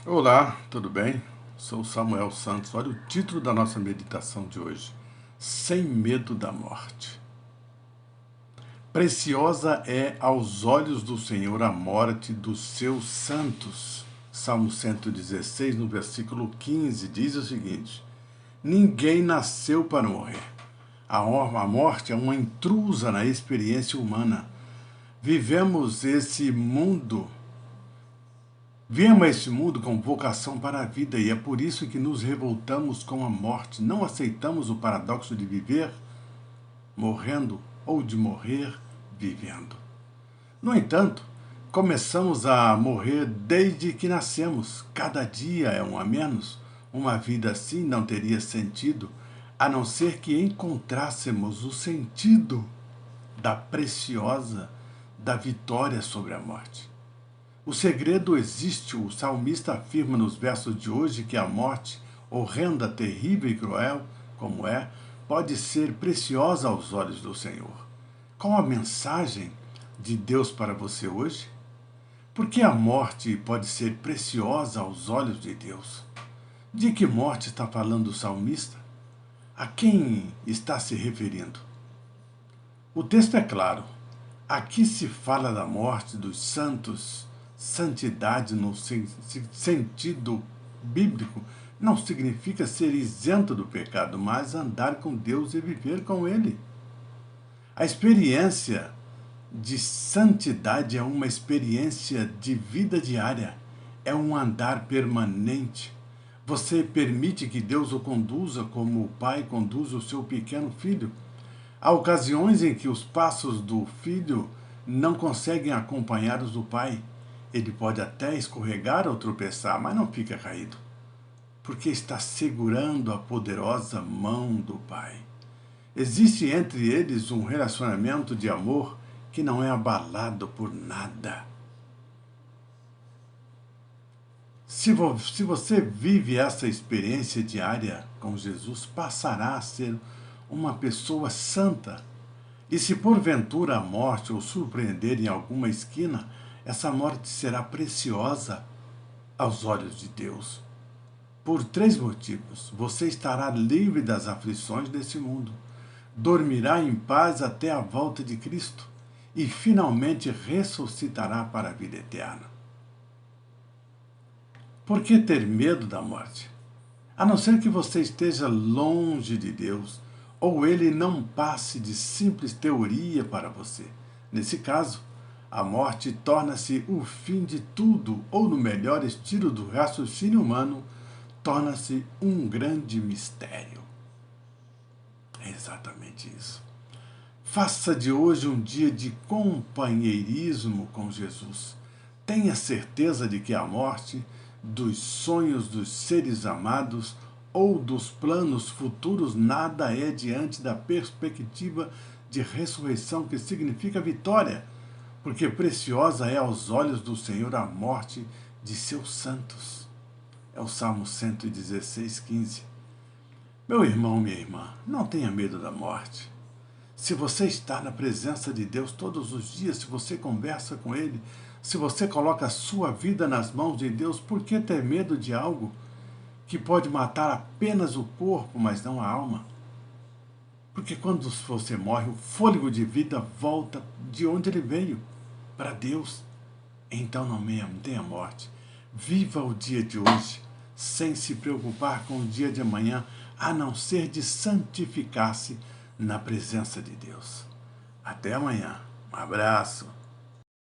Olá, tudo bem? Sou Samuel Santos. Olha o título da nossa meditação de hoje: Sem medo da morte. Preciosa é aos olhos do Senhor a morte dos seus santos. Salmo 116, no versículo 15, diz o seguinte: Ninguém nasceu para morrer. A morte é uma intrusa na experiência humana. Vivemos esse mundo Viemos a este mundo com vocação para a vida e é por isso que nos revoltamos com a morte. Não aceitamos o paradoxo de viver morrendo ou de morrer vivendo. No entanto, começamos a morrer desde que nascemos. Cada dia é um a menos. Uma vida assim não teria sentido, a não ser que encontrássemos o sentido da vitória sobre a morte. O segredo existe, o salmista afirma nos versos de hoje que a morte, horrenda, terrível e cruel, como é, pode ser preciosa aos olhos do Senhor. Qual a mensagem de Deus para você hoje? Por que a morte pode ser preciosa aos olhos de Deus? De que morte está falando o salmista? A quem está se referindo? O texto é claro. Aqui se fala da morte dos santos. Santidade, no sentido bíblico, não significa ser isento do pecado, mas andar com Deus e viver com Ele. A experiência de santidade é uma experiência de vida diária, é um andar permanente. Você permite que Deus o conduza como o pai conduz o seu pequeno filho. Há ocasiões em que os passos do filho não conseguem acompanhar os do pai. Ele pode até escorregar ou tropeçar, mas não fica caído, porque está segurando a poderosa mão do Pai. Existe entre eles um relacionamento de amor que não é abalado por nada. Se você vive essa experiência diária com Jesus, passará a ser uma pessoa santa. E se porventura a morte o surpreender em alguma esquina, essa morte será preciosa aos olhos de Deus. Por 3 motivos. Você estará livre das aflições desse mundo, dormirá em paz até a volta de Cristo e finalmente ressuscitará para a vida eterna. Por que ter medo da morte? A não ser que você esteja longe de Deus ou ele não passe de simples teoria para você. Nesse caso, a morte torna-se o fim de tudo, ou no melhor estilo do raciocínio humano, torna-se um grande mistério. É exatamente isso. Faça de hoje um dia de companheirismo com Jesus. Tenha certeza de que a morte, dos sonhos dos seres amados ou dos planos futuros, nada é diante da perspectiva de ressurreição que significa vitória, porque preciosa é aos olhos do Senhor a morte de seus santos. É o Salmo 116, 15. Meu irmão, minha irmã, não tenha medo da morte. Se você está na presença de Deus todos os dias, se você conversa com Ele, se você coloca a sua vida nas mãos de Deus, por que ter medo de algo que pode matar apenas o corpo, mas não a alma? Porque quando você morre, o fôlego de vida volta de onde ele veio, para Deus. Então não tenha morte. Viva o dia de hoje, sem se preocupar com o dia de amanhã, a não ser de santificar-se na presença de Deus. Até amanhã. Um abraço.